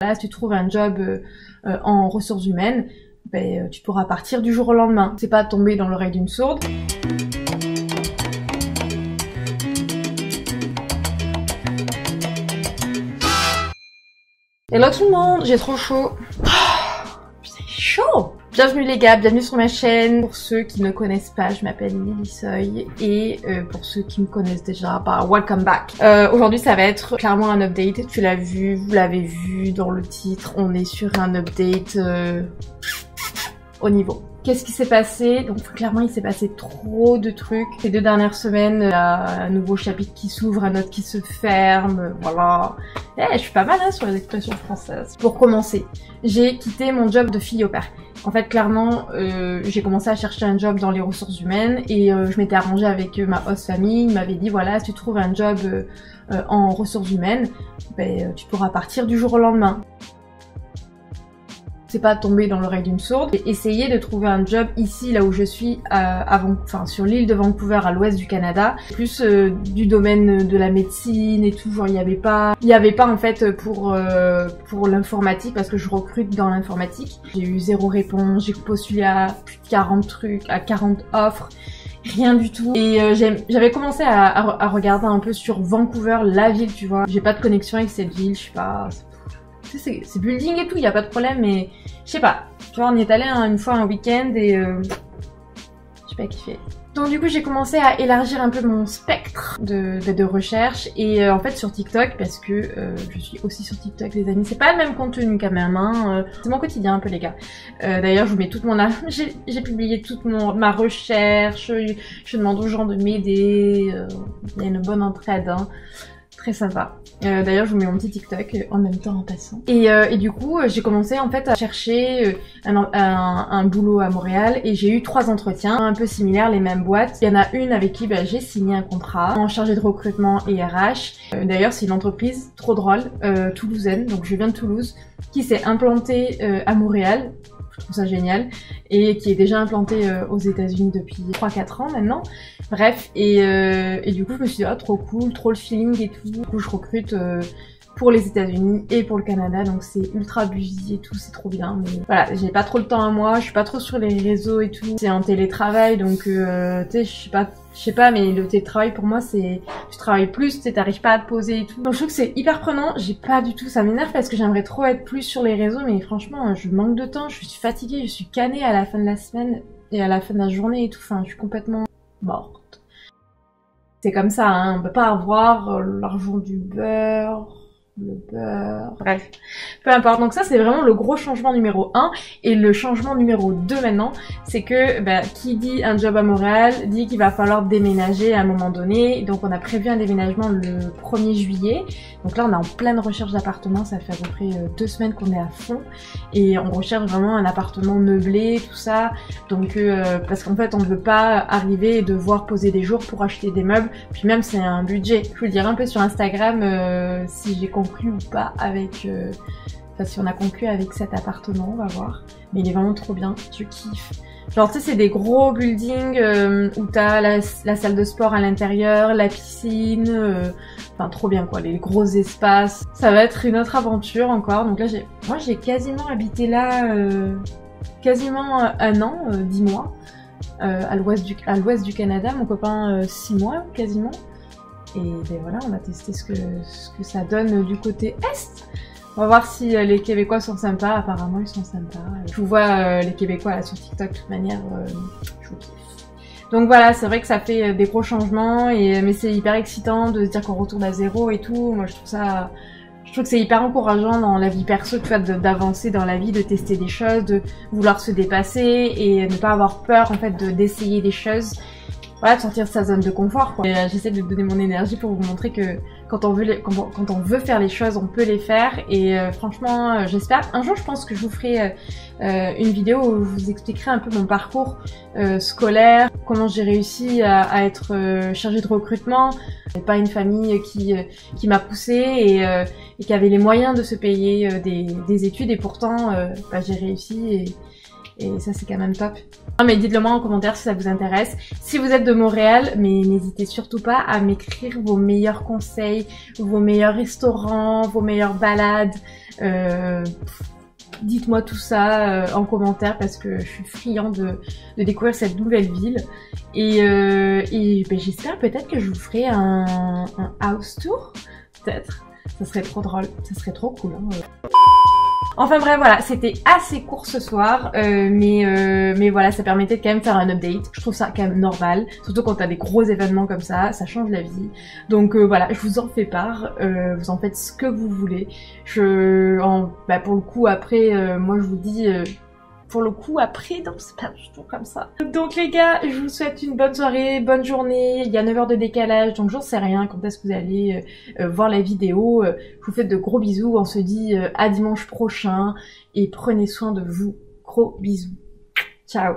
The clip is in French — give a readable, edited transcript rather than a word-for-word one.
Là, si tu trouves un job en ressources humaines, ben, tu pourras partir du jour au lendemain. C'est pas tomber dans l'oreille d'une sourde. Hello tout le monde, j'ai trop chaud. C'est chaud. Bienvenue les gars, bienvenue sur ma chaîne. Pour ceux qui ne connaissent pas, je m'appelle Lily Soy et pour ceux qui me connaissent déjà, bah welcome back. Aujourd'hui ça va être clairement un update, tu l'as vu, vous l'avez vu dans le titre, on est sur un update au niveau. Qu'est-ce qui s'est passé? Donc clairement il s'est passé trop de trucs. Ces 2 dernières semaines, il y a un nouveau chapitre qui s'ouvre, un autre qui se ferme, voilà. Je suis pas mal hein, sur les expressions françaises. Pour commencer, j'ai quitté mon job de fille au père. En fait clairement, j'ai commencé à chercher un job dans les ressources humaines et je m'étais arrangée avec ma host famille. Il m'avait dit voilà, si tu trouves un job en ressources humaines, ben, tu pourras partir du jour au lendemain. C'est pas tomber dans l'oreille d'une sourde. J'ai essayé de trouver un job ici, là où je suis, sur l'île de Vancouver, à l'ouest du Canada. Plus du domaine de la médecine et tout, genre il y avait pas en fait pour l'informatique, parce que je recrute dans l'informatique. J'ai eu 0 réponse, j'ai postulé à plus de 40 trucs, à 40 offres. Rien du tout. Et j'avais commencé à regarder un peu sur Vancouver, la ville, tu vois. J'ai pas de connexion avec cette ville, je sais pas... C'est building et tout, y a pas de problème, mais je sais pas. Tu vois, on y est allé une fois un week-end et j'ai pas kiffé. Donc du coup, j'ai commencé à élargir un peu mon spectre de recherche et en fait sur TikTok, parce que je suis aussi sur TikTok les amis. C'est pas le même contenu quand même, hein. C'est mon quotidien un peu les gars. D'ailleurs, je vous mets toute mon... J'ai publié toute ma recherche, je demande aux gens de m'aider, il y a une bonne entraide, hein. Très sympa. D'ailleurs je vous mets mon petit TikTok en même temps en passant. Et du coup j'ai commencé en fait à chercher un boulot à Montréal et j'ai eu 3 entretiens un peu similaires, les mêmes boîtes. Il y en a une avec qui j'ai signé un contrat en chargé de recrutement et RH. D'ailleurs c'est une entreprise trop drôle, toulousaine, donc je viens de Toulouse, qui s'est implantée à Montréal. Je trouve ça génial, et qui est déjà implanté aux États-Unis depuis 3-4 ans maintenant. Bref, et du coup je me suis dit ah trop cool, trop le feeling et tout. Du coup je recrute pour les États-Unis et pour le Canada, donc c'est ultra busy et tout, c'est trop bien. Mais voilà, j'ai pas trop le temps à moi, je suis pas trop sur les réseaux et tout. C'est en télétravail, donc tu sais, je sais pas, mais le télétravail pour moi c'est, tu travailles plus, tu sais, t'arrives pas à te poser et tout. Donc je trouve que c'est hyper prenant, j'ai pas du tout, ça m'énerve parce que j'aimerais trop être plus sur les réseaux, mais franchement je manque de temps, je suis fatiguée, je suis canée à la fin de la semaine et à la fin de la journée et tout, enfin je suis complètement morte. C'est comme ça, hein, on peut pas avoir l'argent du beurre, le beurre, bref, peu importe. Donc ça c'est vraiment le gros changement numéro 1. Et le changement numéro 2 maintenant, c'est que qui dit un job à Montréal dit qu'il va falloir déménager à un moment donné. Donc on a prévu un déménagement le 1er juillet. Donc là on est en pleine recherche d'appartement, ça fait à peu près 2 semaines qu'on est à fond et on recherche vraiment un appartement meublé, tout ça. Donc parce qu'en fait on ne veut pas arriver et devoir poser des jours pour acheter des meubles, puis même c'est un budget. Je vous le dirai un peu sur Instagram si j'ai conclu ou pas avec... Enfin si on a conclu avec cet appartement, on va voir. Mais il est vraiment trop bien, je kiffe. Genre tu sais c'est des gros buildings où t'as la salle de sport à l'intérieur, la piscine, enfin trop bien quoi, les gros espaces. Ça va être une autre aventure encore. Donc là moi j'ai quasiment habité là quasiment 1 an, 10 mois à l'ouest du Canada, mon copain 6 mois quasiment. Et ben voilà, on va tester ce que ça donne du côté est. On va voir si les Québécois sont sympas. Apparemment, ils sont sympas. Je vous vois les Québécois là sur TikTok de toute manière. Je vous kiffe. Donc voilà, c'est vrai que ça fait des gros changements, mais c'est hyper excitant de se dire qu'on retourne à zéro et tout. Moi, je trouve que c'est hyper encourageant dans la vie perso, tu vois, d'avancer dans la vie, de tester des choses, de vouloir se dépasser et ne pas avoir peur en fait d'essayer des choses. Voilà, de sortir de sa zone de confort quoi. J'essaie de donner mon énergie pour vous montrer que quand on veut faire les choses, on peut les faire. Et franchement, j'espère. Un jour, je pense que je vous ferai une vidéo où je vous expliquerai un peu mon parcours scolaire, comment j'ai réussi à être chargée de recrutement. Pas une famille qui m'a poussée et qui avait les moyens de se payer des études, et pourtant j'ai réussi et ça c'est quand même top. Non mais dites-le moi en commentaire si ça vous intéresse. Si vous êtes de Montréal, mais n'hésitez surtout pas à m'écrire vos meilleurs conseils, vos meilleurs restaurants, vos meilleures balades. Dites-moi tout ça en commentaire parce que je suis friand de découvrir cette nouvelle ville. Et ben, j'espère peut-être que je vous ferai un house tour, peut-être. Ça serait trop drôle, ça serait trop cool. Hein. Enfin bref, voilà, c'était assez court ce soir, mais voilà, ça permettait de quand même faire un update. Je trouve ça quand même normal, surtout quand t'as des gros événements comme ça change la vie. Donc voilà, je vous en fais part, vous en faites ce que vous voulez. Bah, pour le coup, après, moi je vous dis... pour le coup, après, non, c'est pas du tout comme ça. Donc les gars, je vous souhaite une bonne soirée, bonne journée. Il y a 9 heures de décalage, donc j'en sais rien quand est-ce que vous allez voir la vidéo. Je vous fais de gros bisous, on se dit à dimanche prochain et prenez soin de vous. Gros bisous. Ciao.